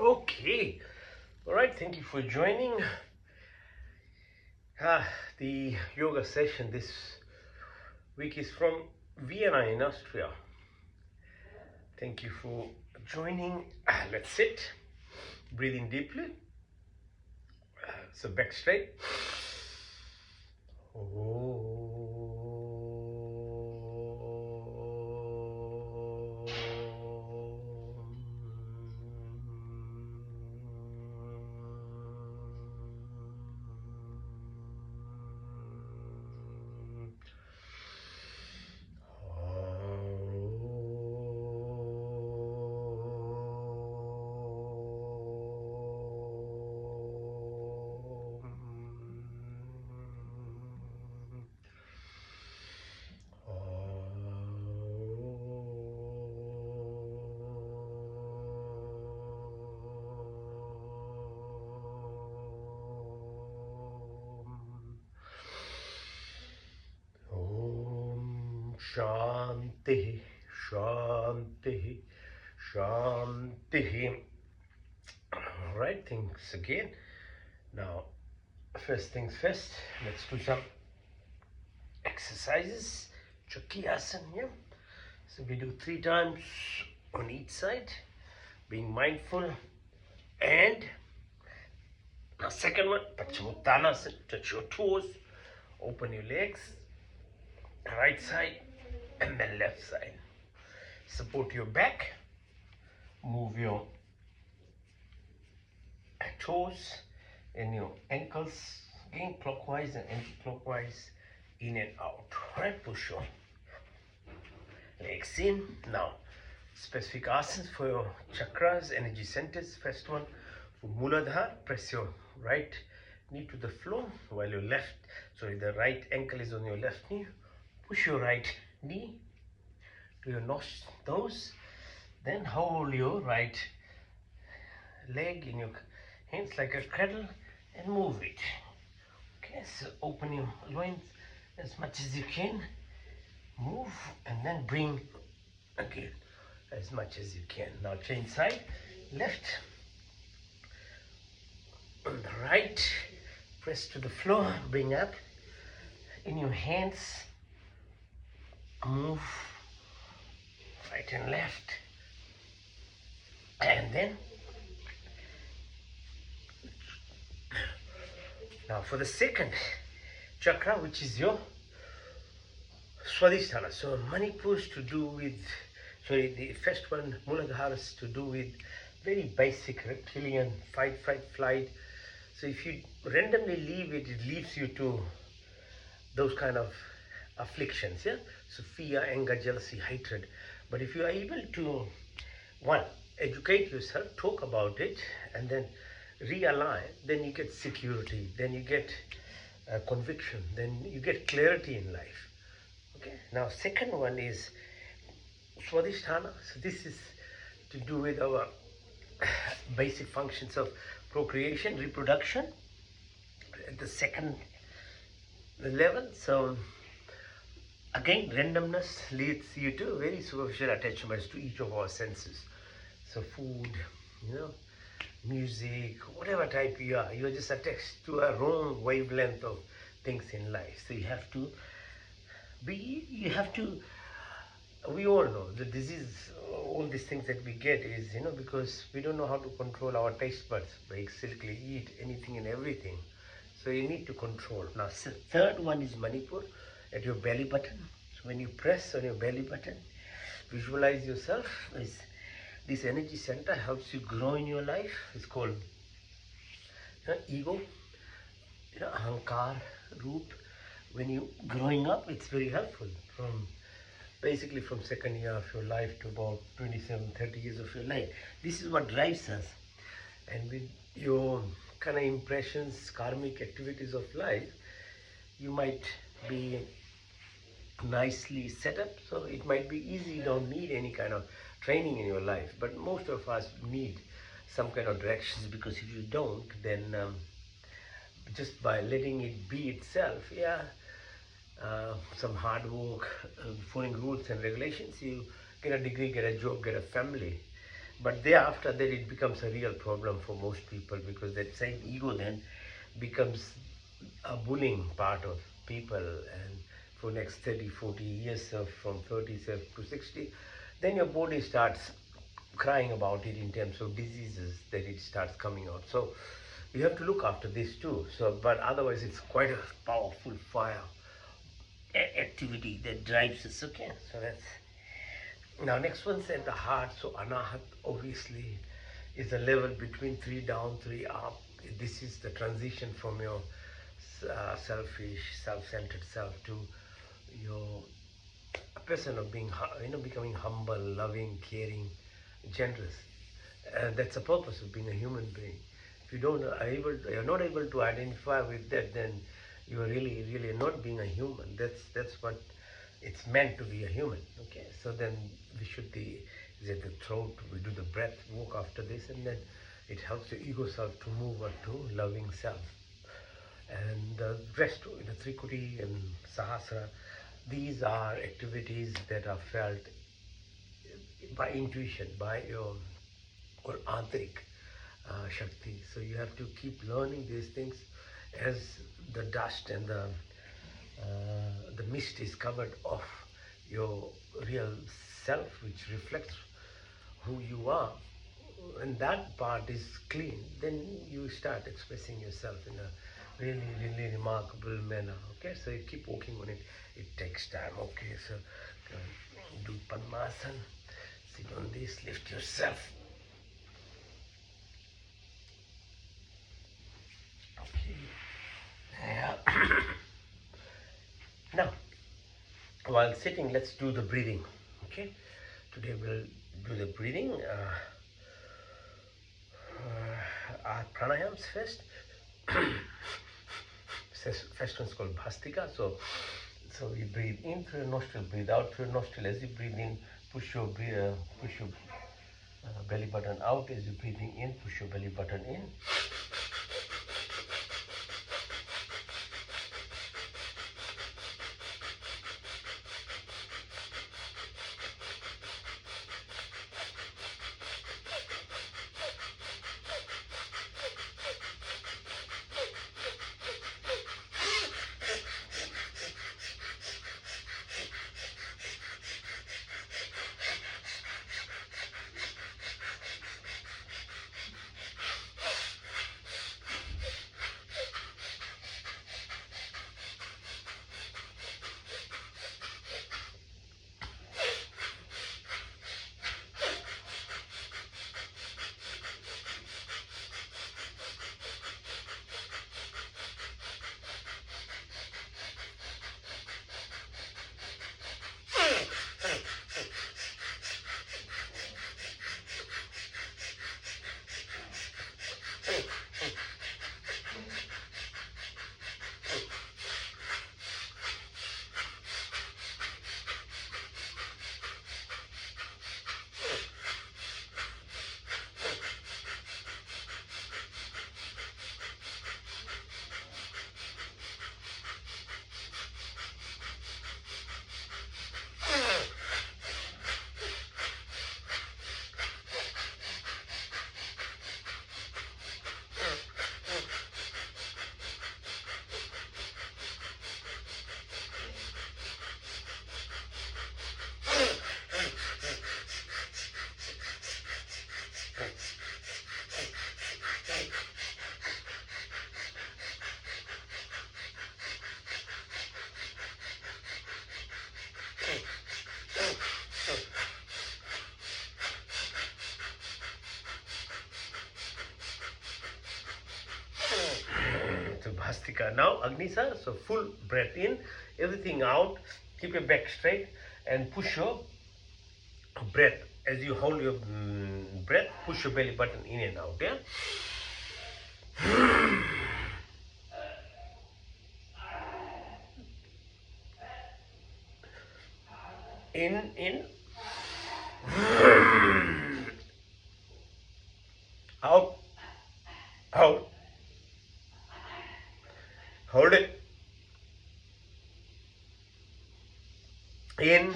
Okay, all right, thank you for joining. The yoga session this week is from Vienna in Austria. Thank you for joining. Let's sit, breathe in deeply. So back straight. Shanti, Shanti, Shanti. All right, thanks again. Now, first things first, let's do some exercises. Chakrasana, yeah. So we do 3 times on each side, being mindful. And now second one, Paschimottanasana, touch your toes, open your legs, right side and then left side. Support your back, move your toes and your ankles again clockwise and anti-clockwise, in and out. Right, push your legs in. Now, specific asanas for your chakras, energy centers. First one for Muladhara, press your right knee to the floor while your the right ankle is on your left knee. Push your right knee to your nose, then hold your right leg in your hands like a cradle and move it. Okay, so open your loins as much as you can, move, and then bring again as much as you can. Now change side, left, on the right, press to the floor, bring up in your hands, move right and left, and then now for the second chakra, which is your Swadhisthana. So Manipur is to do with, the first one, Muladhara, is to do with very basic reptilian fight, flight. So if you randomly leave it, it leaves you to those kind of afflictions, yeah? So fear, anger, jealousy, hatred. But if you are able to, one, educate yourself, talk about it, and then realign, then you get security, then you get conviction, then you get clarity in life. Okay. Now, second one is Swadhisthana. So this is to do with our basic functions of procreation, reproduction at the second level. So again, randomness leads you to very superficial attachments to each of our senses. So food, music, whatever type you are just attached to a wrong wavelength of things in life. So you have to we all know the disease, all these things that we get is, because we don't know how to control our taste buds, basically eat anything and everything. So you need to control. Now, third one is Manipur at your belly button. So when you press on your belly button, visualize yourself as this energy center helps you grow in your life. It's called ego, ahankar, root. When you growing up, it's very helpful basically from second year of your life to about 27-30 years of your life. This is what drives us. And with your kind of impressions, karmic activities of life, you might be nicely set up, so it might be easy. You don't need any kind of training in your life, but most of us need some kind of directions, because if you don't, then just by letting it be itself, some hard work, following rules and regulations, you get a degree, get a job, get a family, But thereafter that it becomes a real problem for most people, because that same ego then becomes a bullying part of people, and for next 30 40 years, from 30 to 60, then your body starts crying about it in terms of diseases that it starts coming out. So you have to look after this too. So but otherwise it's quite a powerful fire activity that drives us. Okay, so that's now next one's at the heart. So anahat obviously is a level between three down, three up. This is the transition from your selfish, self-centered self to your a person of being, becoming humble, loving, caring, generous. And that's the purpose of being a human being. If you don't you're not able to identify with that, then you are really, really not being a human. That's what it's meant to be, a human. Okay, so then we should be is at the throat. We do the breath walk after this, and then it helps the ego self to move on to loving self. And the rest, the Trikuti and Sahasra, these are activities that are felt by intuition, by your or Antrik Shakti. So you have to keep learning these things as the dust and the mist is covered off your real self, which reflects who you are, and that part is clean, then you start expressing yourself in a really, really remarkable manner. Okay, so you keep working on it. It takes time. Okay, so do Padmasana, sit on this, lift yourself. Okay, yeah. Now, while sitting, let's do the breathing. Okay, today we'll do the breathing. Our pranayams first. First one's called Bhastika. So you breathe in through your nostril, breathe out through your nostril. As you breathe in, push your belly button out. As you're breathing in, push your belly button in. To Bhastika. Now Agnisar, so full breath in, everything out, keep your back straight and push your breath. As you hold your breath, push your belly button in and out. Yeah. In, out, out, hold it, in,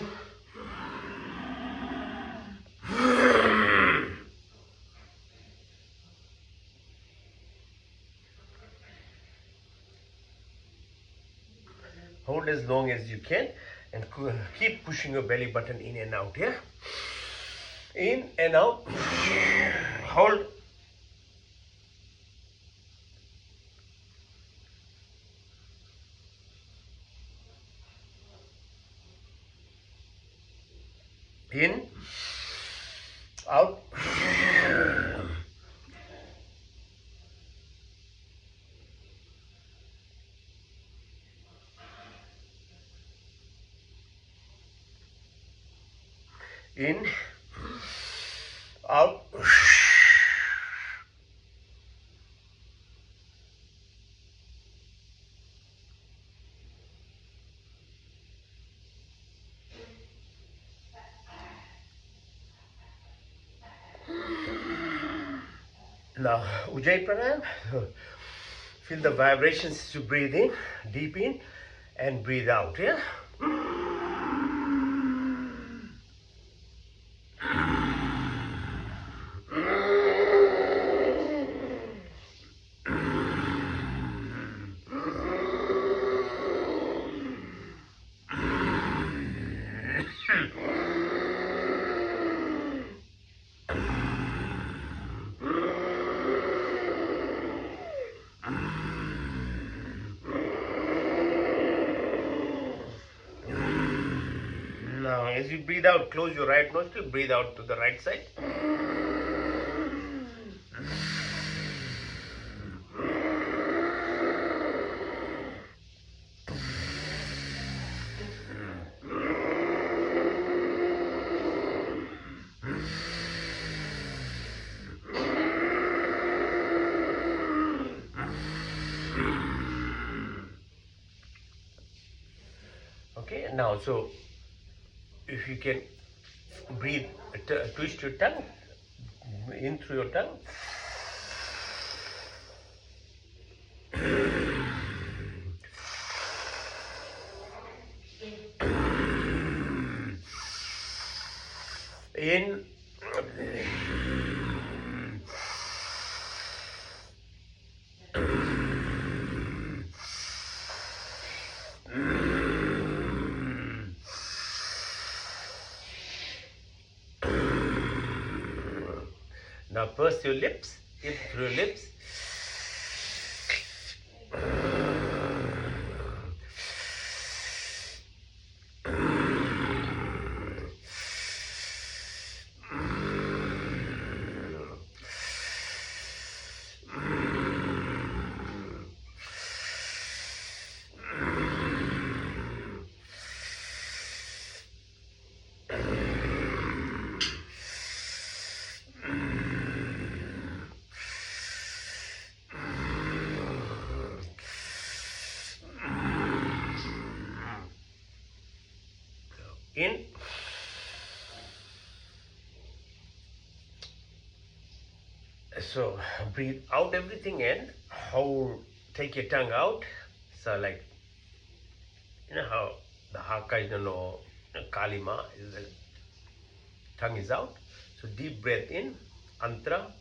Hold as long as you can and keep pushing your belly button in and out. Yeah, in and out. Hold. In, out. In, out. Now, Ujjayi Pranayam. Feel the vibrations to breathe in, deep in, and breathe out. Yeah. Now, as you breathe out, close your right nostril, breathe out to the right side. Okay, now, so if you can breathe, twist your tongue in through your tongue. In, now purse your lips, in through your lips. In, so breathe out everything and hold, take your tongue out. So like, you know how the haka, kalima is the tongue is out. So deep breath in, antra,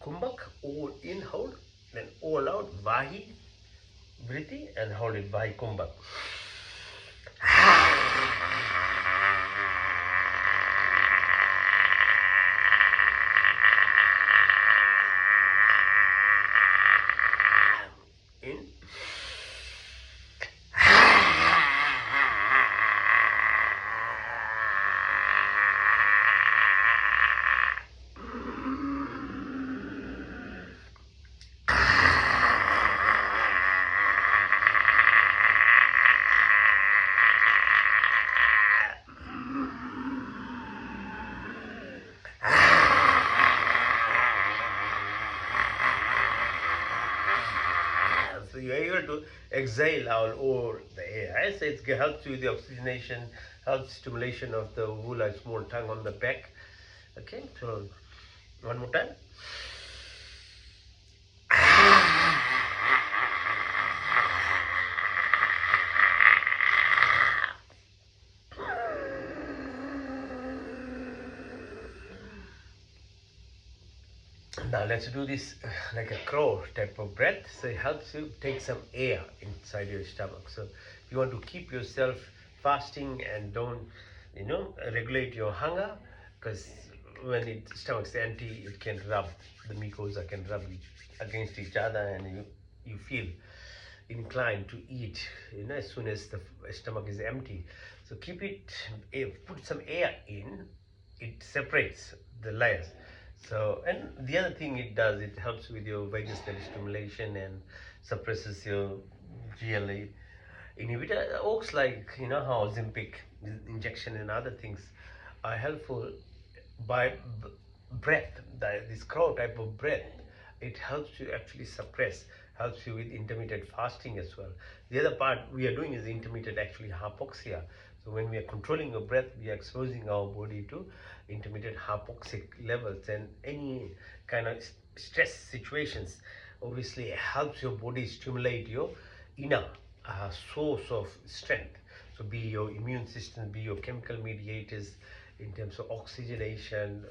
kumbhak, all in, hold, then all out, vahi, vritti, and hold it, vahi, kumbhak. In, so you are able to exhale out over the air. Right? So it helps you with the oxygenation, helps stimulation of the uvula, small tongue on the back. Okay, so one more time. Now let's do this like a crow type of breath. So it helps you take some air inside your stomach. So you want to keep yourself fasting and don't, regulate your hunger, because when it stomach's empty, it can rub, the mucosa can rub against each other, and you feel inclined to eat, as soon as the stomach is empty. So keep it, put some air in, it separates the layers. So, and the other thing it does, it helps with your vagus nerve stimulation and suppresses your GLA inhibitor. Works like, how Ozempic injection and other things are helpful by breath, this crow type of breath. It helps you actually suppress, helps you with intermittent fasting as well. The other part we are doing is intermittent actually hypoxia. So when we are controlling your breath, we are exposing our body to intermittent hypoxic levels, and any kind of stress situations obviously helps your body stimulate your inner source of strength. So be your immune system, be your chemical mediators in terms of oxygenation,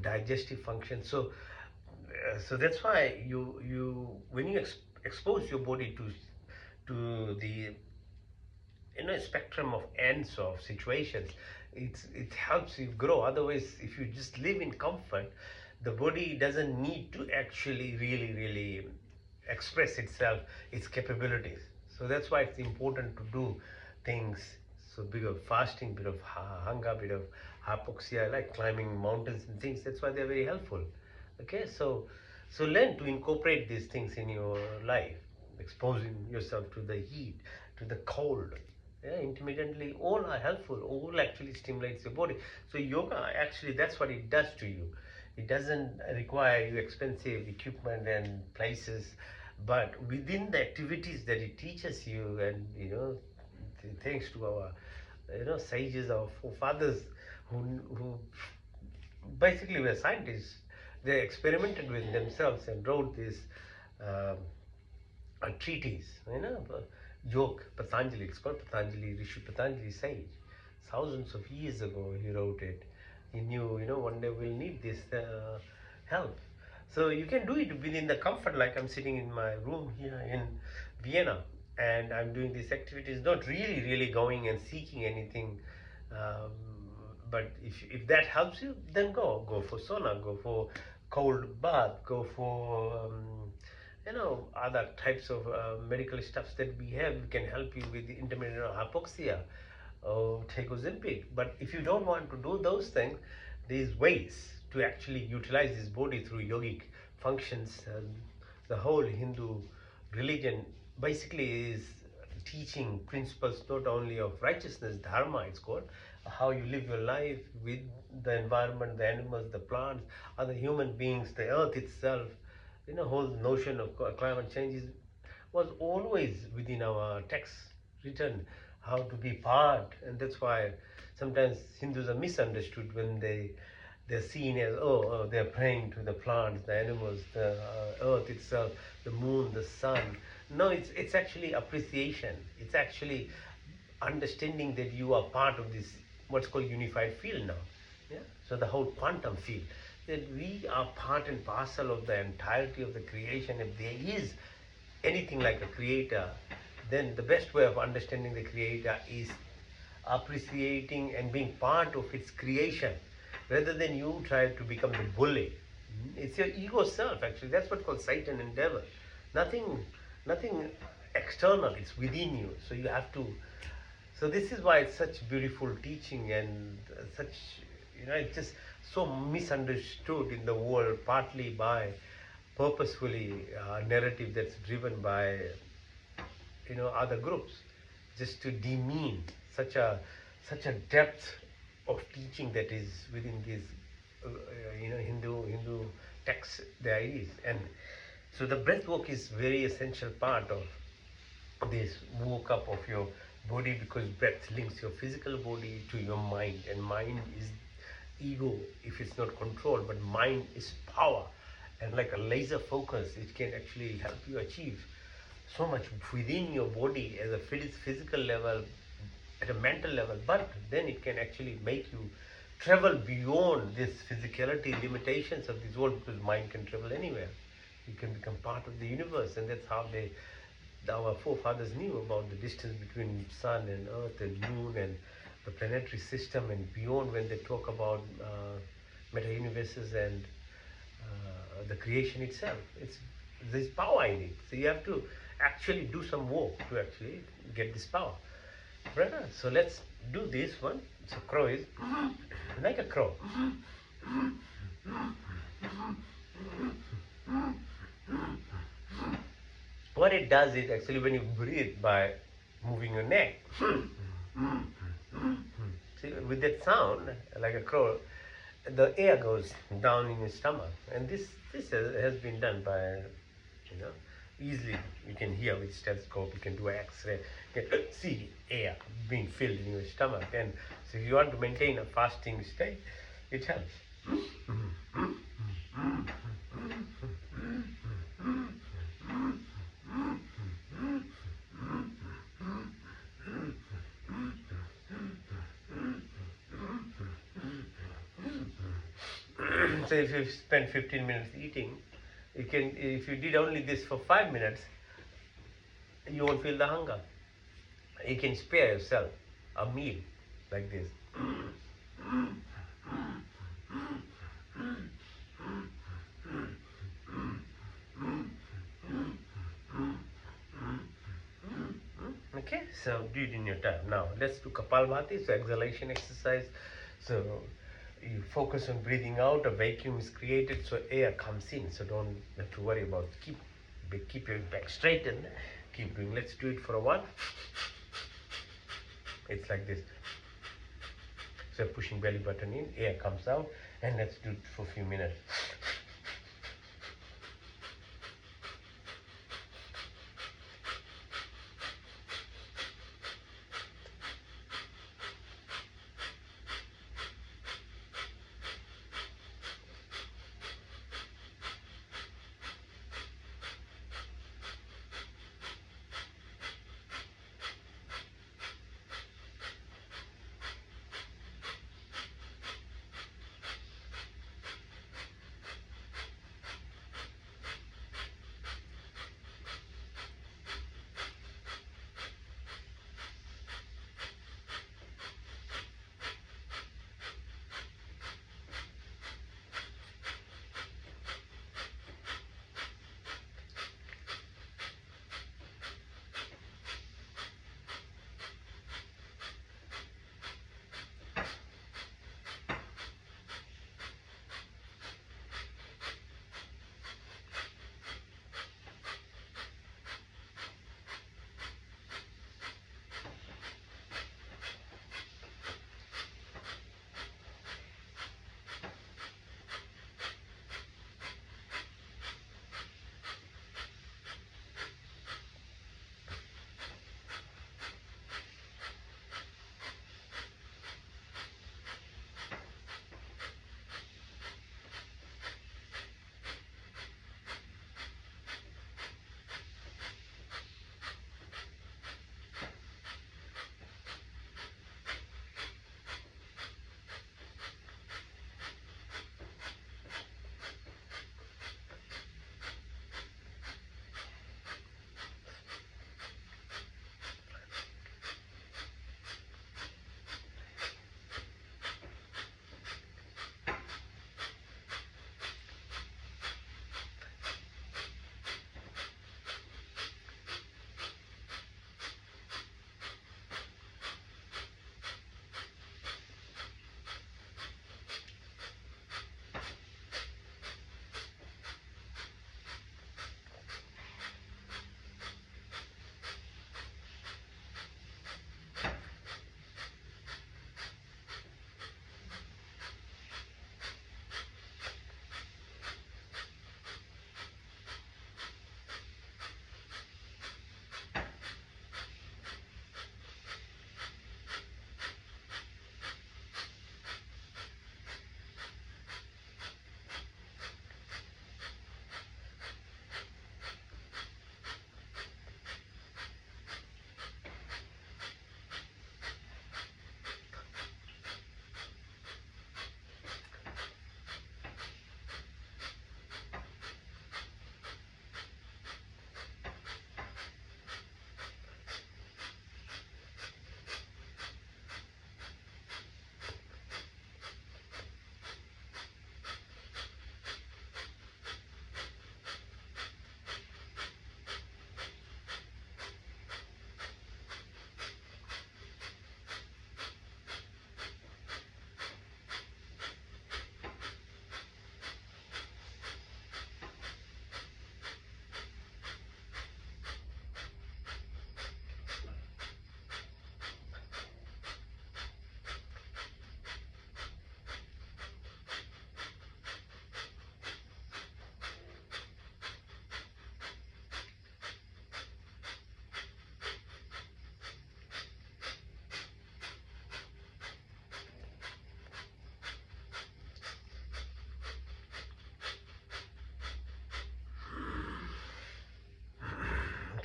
digestive function. So that's why you when you expose your body to the spectrum of ends of situations, it helps you grow. Otherwise, if you just live in comfort, the body doesn't need to actually really express itself, its capabilities. So that's why it's important to do things. So bit of fasting, bit of hunger, bit of hypoxia, like climbing mountains and things. That's why they're very helpful. Okay, so learn to incorporate these things in your life, exposing yourself to the heat, to the cold, intermittently. All are helpful, all actually stimulates your body. So yoga, actually, that's what it does to you. It doesn't require you expensive equipment and places, but within the activities that it teaches you, and thanks to our sages, our forefathers, who basically were scientists. They experimented with themselves and wrote this um, a treatise, yoga. Patanjali, it's called Patanjali, Rishi Patanjali sage. Thousands of years ago he wrote it. He knew, one day we'll need this help. So you can do it within the comfort, like I'm sitting in my room here in Vienna, and I'm doing these activities, not really going and seeking anything. Um, but if that helps you, then go for sauna, go for cold bath, go for other types of medical stuffs that we have. We can help you with the intermittent hypoxia, or take Ozempic. But if you don't want to do those things, there's ways to actually utilize this body through yogic functions. The whole Hindu religion basically is teaching principles not only of righteousness, dharma it's called, how you live your life with the environment, the animals, the plants, other human beings, the earth itself. Whole notion of climate change was always within our texts written, how to be part. And that's why sometimes Hindus are misunderstood when they're seen as, they're praying to the plants, the animals, the earth itself, the moon, the sun. No, it's actually appreciation. It's actually understanding that you are part of this, what's called unified field now. Yeah. So the whole quantum field, that we are part and parcel of the entirety of the creation. If there is anything like a creator, then the best way of understanding the creator is appreciating and being part of its creation, rather than you try to become the bully. It's your ego self, actually. That's what's called Satan and devil. Nothing external. It's within you. So you have to. So this is why it's such beautiful teaching, and such, it's just so misunderstood in the world, partly by purposefully narrative that's driven by other groups, just to demean such a depth of teaching that is within these Hindu texts there is. And so the breath work is very essential part of this work up of your body, because breath links your physical body to your mind, and mind is ego if it's not controlled, but mind is power, and like a laser focus, it can actually help you achieve so much within your body as a physical level, at a mental level. But then it can actually make you travel beyond this physicality limitations of this world, because mind can travel anywhere. You can become part of the universe, and that's how our forefathers knew about the distance between sun and earth and moon and the planetary system and beyond, when they talk about meta-universes and the creation itself. There's power in it. So you have to actually do some work to actually get this power. Right? So let's do this one. So crow is like a crow. What it does is actually when you breathe by moving your neck. See, with that sound, like a crow, the air goes down in your stomach, and this has been done by, easily you can hear with stethoscope. You can do an X-ray, you can see air being filled in your stomach, and so if you want to maintain a fasting state, it helps. So if you spend 15 minutes eating, you can, if you did only this for 5 minutes, you won't feel the hunger. You can spare yourself a meal like this. Okay, so do it in your time. Now let's do Kapalbhati, so exhalation exercise. So you focus on breathing out, a vacuum is created, so air comes in. So don't have to worry about, keep your back straight and keep doing. Let's do it for a while. It's like this. So pushing belly button in, air comes out, and let's do it for a few minutes.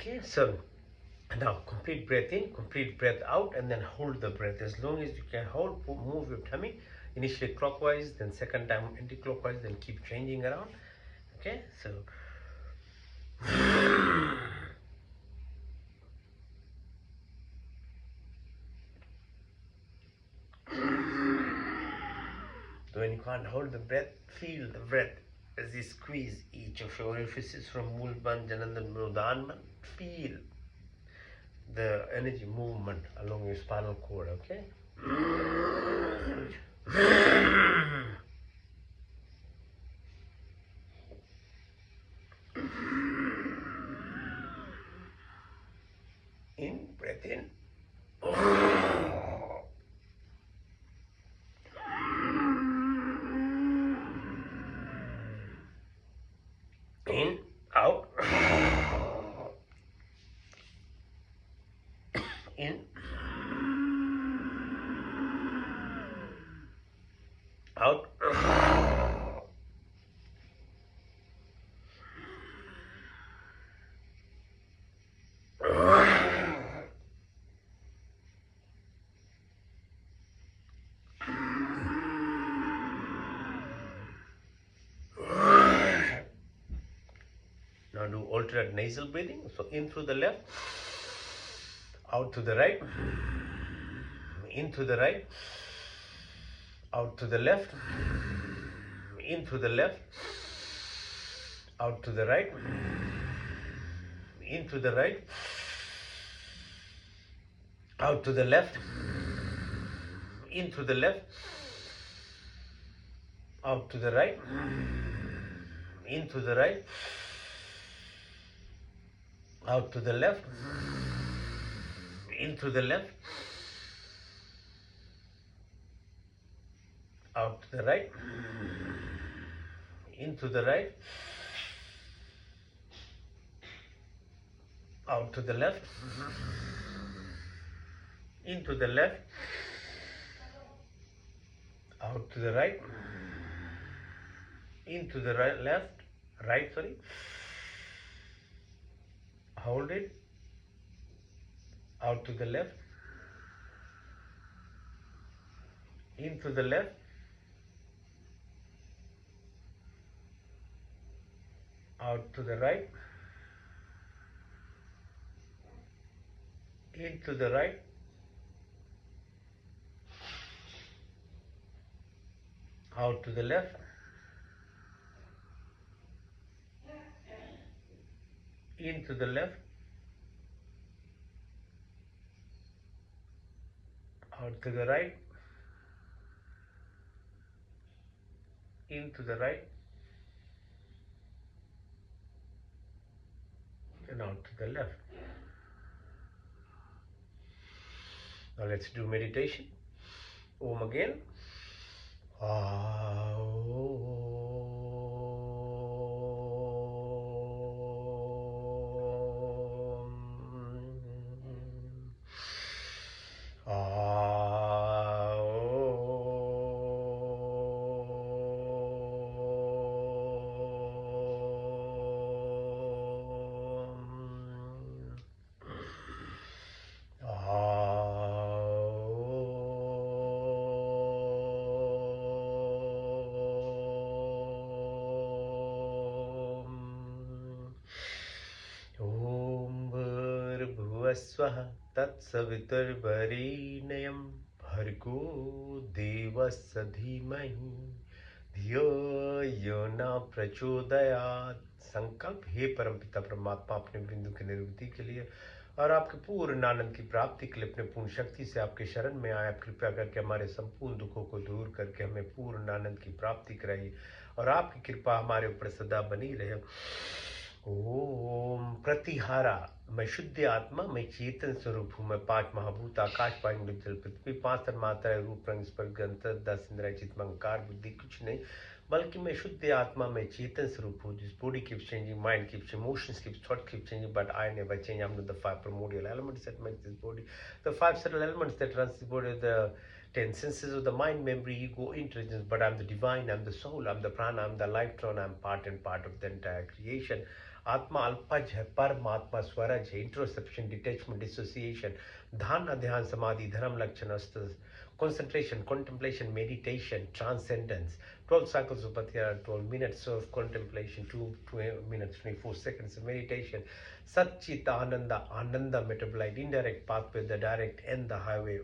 Okay, so now complete breath in, complete breath out, and then hold the breath. As long as you can hold, move your tummy. Initially clockwise, then second time anti-clockwise, then keep changing around. Okay, so when you can't hold the breath, feel the breath as you squeeze each of your orifices from Mulban, Janandan, Mudanman. Feel the energy movement along your spinal cord, okay? In, breath in. In, out. In, out. Now do alternate nasal breathing. So in through the left, out to the right, in through the right, out to the left, in through the left, out to the right, in through the right, out to the left, in through the left, out to the right, in through the right, out to the left, in through the left, out to the right, into the right, out to the left, into the left, out to the right, into the right, right, sorry, hold it, out to the left, into the left, out to the right, into the right, out to the left, into the left, out to the right, into the right, and out to the left. Now let's do meditation. Om again. स्वः तत्सवितुर्वरेण्यं भर्गो देवस्य धीमहि धियो यो न प्रचोदयात्। संकल्प। हे परमपिता परमात्मा, अपने बिंदु की निवृत्ति के लिए और आपके पूर्ण आनंद की प्राप्ति के लिए अपने पूर्ण शक्ति से आपके शरण में आए। आप कृपया करके हमारे संपूर्ण दुखों को दूर करके हमें पूर्ण आनंद की प्राप्ति कराइए और आपकी कृपा हमारे ऊपर सदा बनी रहे। ओम प्रतिहारा। मैं शुद्ध आत्मा, मैं चेतन स्वरूप हूँ। मैं पांच महाभूत आकाश, वायु, जल, पृथ्वी, पांच तन्मात्राएं, रूप, रंग, स्पर्श, गंध, 10 इंद्रिय, चित्त, अहंकार, बुद्धि कुछ नहीं, बल्कि मैं शुद्ध आत्मा, मैं चेतन स्वरूप हूँ। This body keeps changing, mind keeps, emotions keeps, thought keeps changing, but I never change. I'm not the five primordial elements that make this body. The five subtle elements that runs this body, the 10 senses of the mind, memory, ego, intelligence, but I'm the divine, I'm the soul, I'm the prana, I'm the electron, I'm part and part of the entire creation. Atma alpaj hai, Paramatma swaraj hai, introspection, detachment, dissociation, dhana, dhyan, samadhi, dharam, lakshan, concentration, contemplation, meditation, transcendence. 12 cycles of Bhatyara, 12 minutes of contemplation, 2 minutes, 24 seconds of meditation. Satchit Ananda, Ananda metabolite, indirect pathway, the direct and the highway.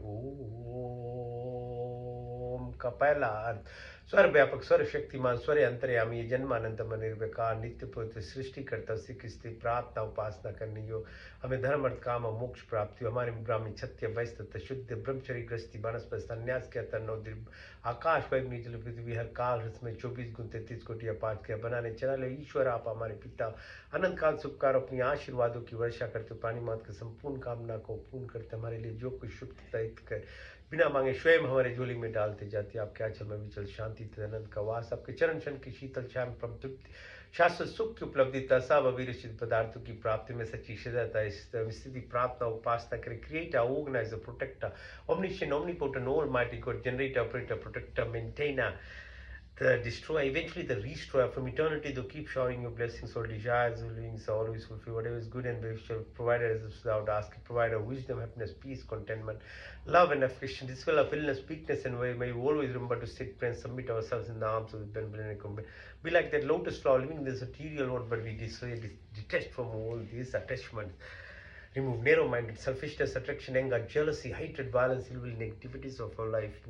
Om का पहला अर्थ स्वर व्यापक स्वर शक्तिमान स्वर अंतर्यामी जन्मानंत निर्विकार नित्य पवित्र सृष्टि करता सिख स्थिति प्रार्थना उपासना करने योग हमें धर्म अर्थ काम और मोक्ष प्राप्ति हमारे ब्राह्मण क्षत्रिय वैश्य शुद्ध ब्रह्मचर्य ग्रस्ती वनस्पति संन्यास के तन्नो आकाश वायु जल पृथ्वी हर काल में 24 गुण 33 कोटि अपार किया बनाने चला ले ईश्वर आप हमारे पिता अनंत काल सुखकार अपनी आशीर्वादों की वर्षा करते पानी मात की संपूर्ण कामना को पूर्ण करते हमारे लिए जो कुछ शुभ तैयार कर बिना मांगे स्वयं हमारे झोली में डालते जाते आपके आंचल में विचल शांति आनंद का वास आपके चरण शन की शीतल छाया में परम तृप्ति शाश्वत सुख की उपलब्धि सब अविरचित पदार्थों की प्राप्ति में सच्ची सदा स्थिति प्रार्थना उपासना करें creator organizer protector omniscient omnipotent almighty God generator operator protector maintainer the destroyer, eventually the restorer from eternity, to keep showering your blessings, all desires, willings, always fulfill whatever is good and beneficial, provide us without asking, provide us wisdom, happiness, peace, contentment, love and affection, dispel of illness, weakness, and may we always remember to sit, pray, and submit ourselves in the arms of the benevolent. Be like that lotus flower, living in this material world, but we detached from all these attachments. Remove narrow-minded, selfishness, attraction, anger, jealousy, hatred, violence, evil, negativities of our life.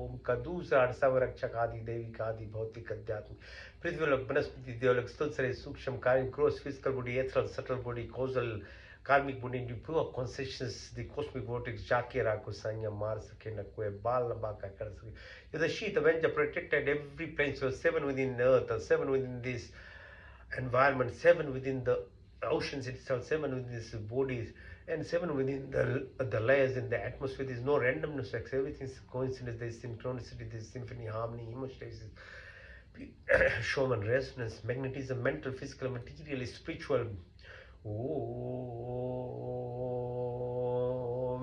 Om का दूसरा अड़साव रक्षक आदि दैविक आदि भौतिक अध्यात्म पृथ्वीलोक वनस्पति देवलोक स्थूल शरीर सूक्ष्म कार्य gross physical body ethereal subtle body causal karmic body into pure consciousness the cosmic vortex जाके राको संयम मार सके न कोई बाल लंबा का कर सके the sheath avenger protected every plane so 7 within the earth 7 within this environment 7 within the oceans itself 7 within these bodies and 7 within the layers in the atmosphere. There's no randomness, everything's coincidence, there's synchronicity, there's symphony, harmony, homeostasis, Schumann resonance, magnetism, mental, physical, material, spiritual.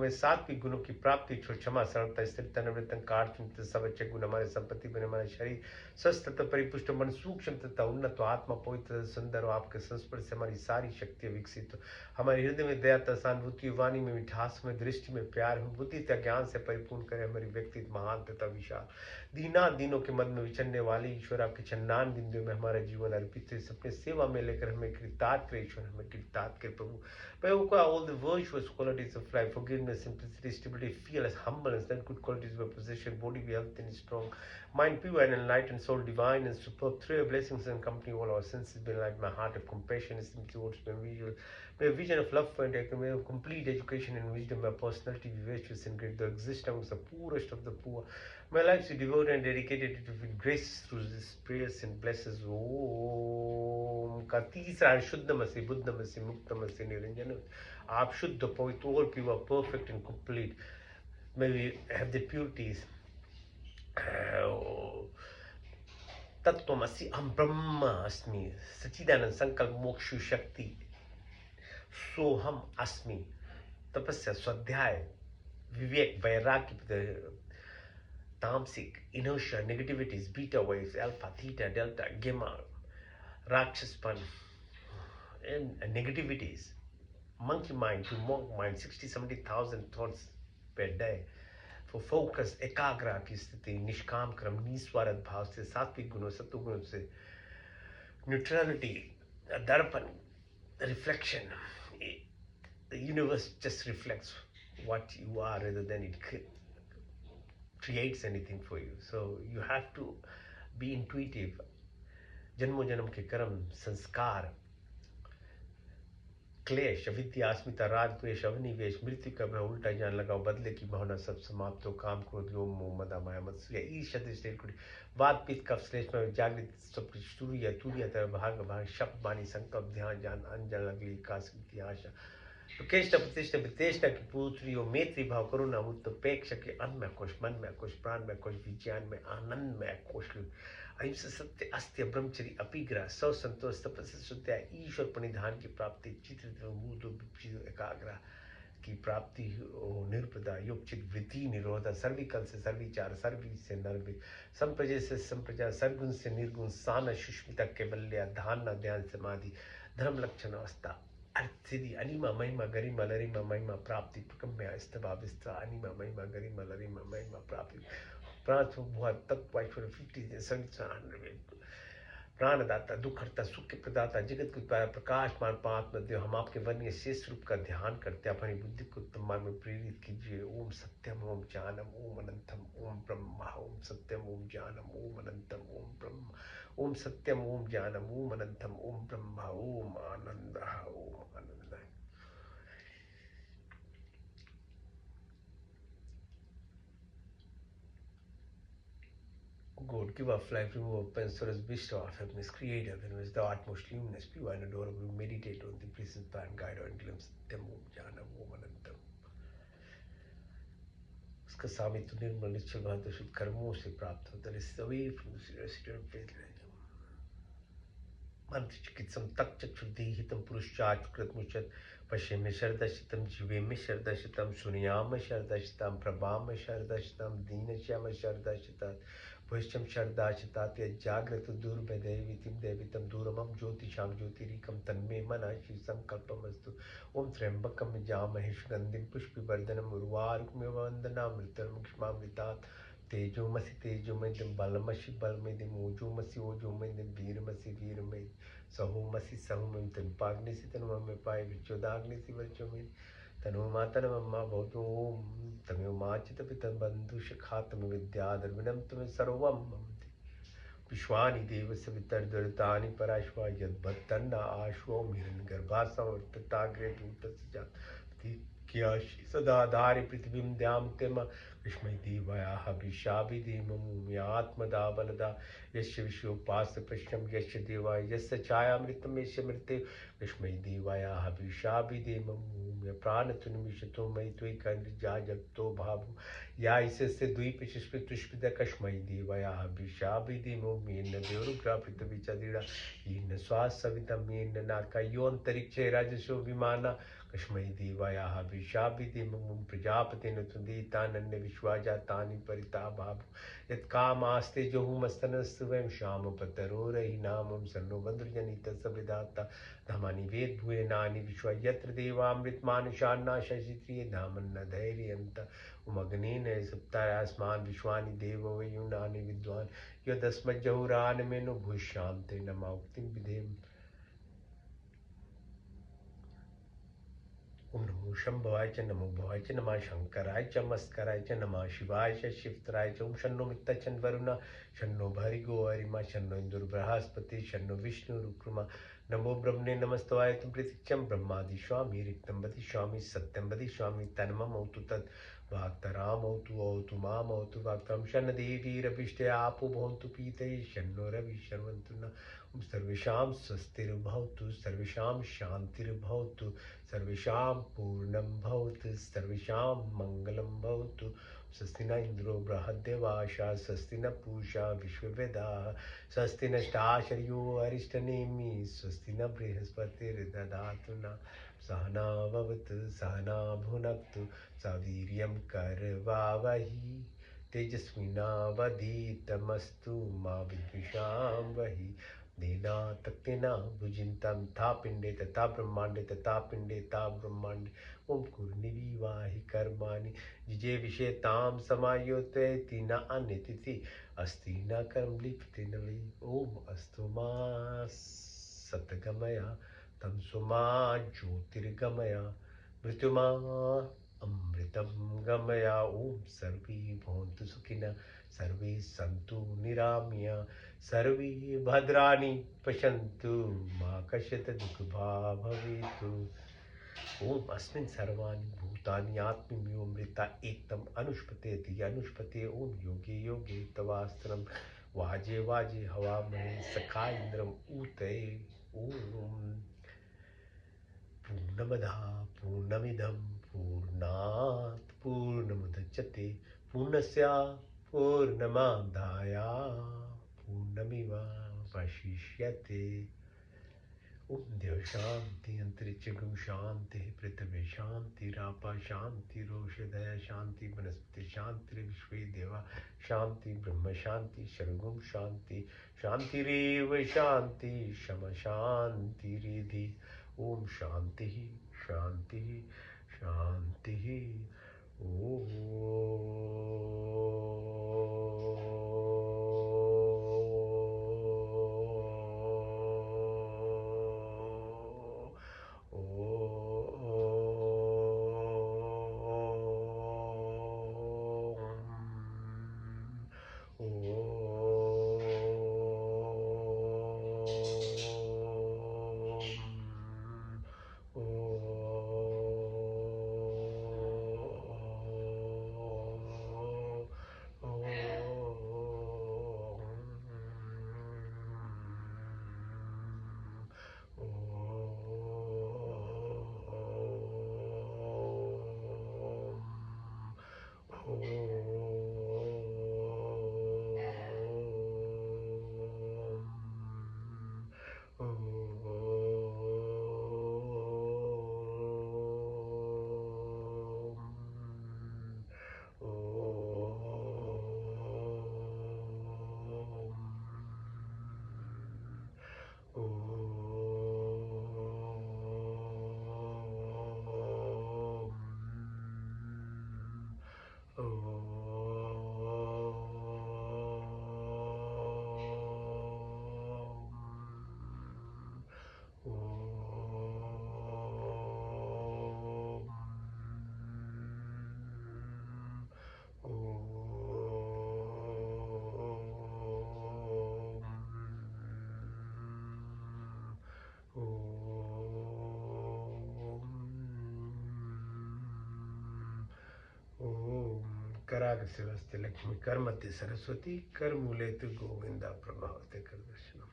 में सात्विक गुणों की प्राप्ति क्षमा सरलता स्थिरता निवृत्तन कार्य सवच्च गुण हमारे संपत्ति बने हमारे शरीर स्वस्थ तथा परिपुष्ट मन सूक्ष्म तथा उन्नत आत्मा पवित्र सुंदर आपके संस्पर्श से हमारी सारी शक्तियां विकसित हो हमारे हृदय में दया तथा सहानुभूति वाणी में मिठास में दृष्टि में प्यार में बुद्धि तथा ज्ञान से परिपूर्ण करे हमारी व्यक्तित्व महान तथा विशाल दीना दीनों के मध्य में विचरने वाले ईश्वर आपके चन्नान बिंदु में हमारा जीवन अर्पित है अपने सेवा में लेकर हमें कृतार्थ ईश्वर हमें कृतार्थ कर प्रभु all the virtuous qualities of life, forgiveness, simplicity, stability, fearless, humbleness, that good qualities were possession, body be healthy and strong, mind pure and enlightened, soul divine and superb, through your blessings and company, all our senses be like my heart of compassion, esteem towards my visual, may a vision of love for and may have complete education and wisdom, my personality be virtuous and great, the exist amongst the poorest of the poor, my life is devoted and dedicated to with grace through this prayers and blesses. Om का तीसरा शुद्धमसि बुद्धमसि मुक्तमसि निरंजन आप शुद्ध पवित्र all pure perfect and complete may we have the purities तत्वमसि अहं ब्रह्म अस्मि सच्चिदानंद संकल्प मोक्ष शक्ति सोहम अस्मि तपस्या स्वाध्याय विवेक वैराग्य तामसिक inertia negativities beta waves alpha theta delta gamma rakshaspan and negativities monkey mind to monk mind 60-70,000 thoughts per day for focus ekagra की स्थिति निष्काम क्रम निस्वार्थ भाव से सात्विक गुणों सत्व गुणों से neutrality दर्पण reflection the universe just reflects what you are rather than it creates anything for you so you have to be intuitive जन्मों जन्म के कर्म संस्कार क्लेश अविद्या अस्मिता राग द्वेष अवनिवेश मृत्यु का भय उल्टा जान लगाओ बदले की भावना सब समाप्त हो काम क्रोध लोभ मोह मद माया मत्सर्य ईर्ष्या दृष्टि वाद पित्त कफ श्लेष में जागृत सब तुरिया तुरिया तरह भाग भाग शब्द वाणी संकल्प ध्यान ज्ञान अंजन अगली कास्कृति आशा तो केष्ट प्रतिष्ठा वितेष्टा की पुत्री हो मैत्री भाव करुणा मुक्त उपेक्षा के अन्न में कोश मन में कोश प्राण में कोश विज्ञान में आनंद में कोश अहिंसा सत्य अस्त्य ब्रह्मचर्य अपिग्रह सौ संतोष तपस्या शुद्ध ईश्वर परिधान की प्राप्ति चित्रित मूल एकाग्रह की प्राप्ति हो निर्पदा योगचित वृत्ति निरोधा सर्विकल से सर्विचार सर्वी से नर्वे संप्रजय से संप्रजा सरगुण से निर्गुण सान सुष्मिता कैवल्य धान ध्यान समाधि धर्म लक्षण अवस्था अर्थिधि अनिमा महिमा गरिमा लरिमा महिमा प्राप्ति प्रकम्य स्तभा विस्ता अनिमा महिमा गरिमा लरिमा महिमा प्राप्ति प्राण भुआ तत्व 50 प्राणदाता दुखहर्ता सुख के प्रदाता जगत के उत्पादक प्रकाशमान परमात्मा देव हम आपके वर्णीय शेष रूप का ध्यान करते हैं अपनी बुद्धि को उत्तम मार्ग में प्रेरित कीजिए। ओम सत्यम ओम ज्ञानम ओम अनंतम ओम ब्रह्मा ओम सत्यम ओम ज्ञानम ओम अनंतम ओम ब्रह्म ओम सत्यम ओम ज्ञानम ओम अनंतम ओम ब्रह्मा ओम आनंद ओम आनंद। God, give of life, remove open source, bestow of happiness, create happiness, the utmost luminous, pure and adorable, meditate on the present plan, guide and glimpse, Satyam Om Jnanam Om Anantam. उसका सामित्य निर्मल निश्चल भांति शुद्ध कर्मों से प्राप्त होता है, away from the residue of faith. मंत्र चिकित्सम तक चक्षुर्दि हितम पुरुषार्थ कृतमुचत पश्चिम शरदशितम जीवे में शरदशितम सुनियाम शरदशितम प्रभाम शरदशितम दीनश्याम शरदशितात भविष्यम शरदाशितात जागृत दुर्भदैवितिम दैवितम दूरमम ज्योतिषाम ज्योतिरिकम तन्मे मना श्री संकल्पमस्तु। ओम त्र्यंबकम जामहे सुगंधिम पुष्पिवर्धनम उर्वारुकमेव वंदनामृतर्मुक्ष्मामृतात् तेजोमसि तेजोमयदिं बलमसि बलमयदिं ओजोमसि ओजोमयदिं वीरमसि वीरमयदिं सहोमसि सहोमयदिं तन्पाग्निसि तन्ममेपाय विच्योदाग्निसि वर्चोमयि तनुमा तन्मम्मा भवतु। ओम तमेव माचितपितं बन्धुशखातमविद्याधर्मिणं तमेव सर्वं मम विश्वानि देवस्य वितर्दृतानि पराश्वा यद्भत्तन्न आश्वो हिरण्यगर्भा संवर्तताग्रे दूतस्य जात क्याशि सदाधारि पृथिवीं द्यां तेम विस्मय देवायाः विशाभिधीममुम्यात्मदा बलदा यस्य विश्वोपास्य प्रश्नं यस्य देवा यस्य छायामृतं यस्य मृते विस्मय देवायाः विशाभिधीममुम्य प्राणतुनिमिषतो मयि त्वयि कन्द्रिजा जगतो भावु या इसस्य द्वीपशिष्पितुष्पितकस्मै देवायाः विशाभिधीममुम्येन देवरुग्रापृथ्वीचदीडा येन स्वासवितं येन नाकयोऽन्तरिक्षे राजसो विमाना कस्मै देवायाः विशाभिधीममुं प्रजापतेन तुदीतानन्य विश्वाजातानि परिता बाबु यत्कामास्ते जोहुमस्तनस्तु वयं श्यामपतरोरहि नामं सन्नो बन्धुर्जनितस्य विधाता धामानि वेदभूयनानि विश्वा यत्र देवामृतमानुषान्ना शशित्रिये धामन्न धैर्यन्त उमग्नेन सप्तायास्मान् विश्वानि देवो वयुनानि विद्वान् यदस्मज्जहुरानमेनो भूष्यान्ते नमा उक्तिं विधेम। ओम नमो शंभवाय च नमो भवाय च नमः शंकराय च मस्कराय च नमः शिवाय च शिवतराय च ओम शन्नो मित्तचन वरुणा शन्नो भर्गो अरिमा शन्नो इंदुर बृहस्पति शन्नो विष्णु रुक्रमा नमो ब्रह्मणे नमस्तवाय तुम प्रतीक्षम ब्रह्मादि स्वामी रिक्तम वदिष्यामि सत्यम वदिष्यामि तन्मम औतु तत् वाक्तराम औतु माम औतु वाक्तम शन देवी रविष्टे आपो भवन्तु पीते शन्नो रवि शर्वन्तु न ओम सर्वेषां स्वस्तिर्भवतु सर्वेषां शान्तिर्भवतु सर्वेषां पूर्णं भवतु सर्वेषां मंगलं भवतु। स्वस्ति न इंद्रो बृहद्देवाशा स्वस्ति न पूषा विश्ववेदाः स्वस्ति नष्टाशर्यो अरिष्टनेमि स्वस्ति न बृहस्पतिर्दधातु न सहना भवतु सहना भुनक्तु सवीर्यं करवावहि तेजस्विनावधीतमस्तु मा विद्विषावहि देना तक्तेना भुजिन्तं था पिंडे तथा ब्रह्मांडे तथा पिंडे ता ब्रह्मांडे ओम कुर्निवाहि कर्माणि जिजे विषेतां समायोते न अन्यतिथि अस्ति न कर्म लिप्ति न वै। ओम अस्तु मा सतगमया तम सुमा ज्योतिर्गमया मृत्युमा अमृतं गमया। ओम सर्वे भवन्तु सुखिनः सर्वे सन्तु निरामया सर्वे भद्राणि पश्यन्तु मा कश्चित् दुःखभाग् भवेत्। ओम अस्मिन् सर्वाणि भूतानि आत्मन्योमृता एकतम अनुष्पतेति अनुष्पते। ओम योगे योगे तवास्त्रम वाजे वाजे हवामहे सखा इंद्रम ऊतये। ओम पूर्णमदः पूर्णमिदं पूर्णात् पूर्णमुदच्यते पूर्णस्य पूर्णमादाय पूर्णमेवावशिष्यते। Om Dev Shanti Antarichagam Shanti Prithvi Shanti Rapa Shanti Roshadaya Shanti Vanaspati Shanti Vishwe Deva Shanti Brahma Shanti Shargum Shanti Shanti Reva Shanti Shama Shanti Riddhi Om Shanti Shanti Shanti Karag Sivasti Lakshmi Karmati Saraswati Karmuletu Govinda Prabhavate Kardarshanam.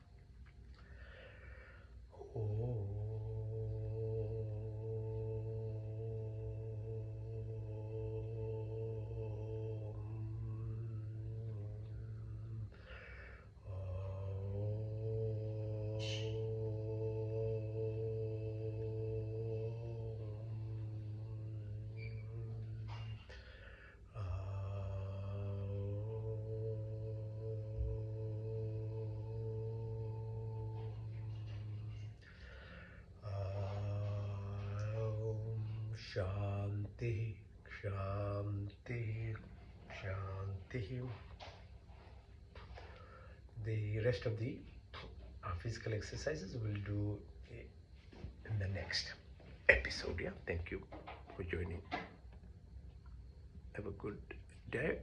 Shanti, Shanti, Shanti. The rest of the physical exercises we'll do in the next episode. Yeah, thank you for joining. Have a good day.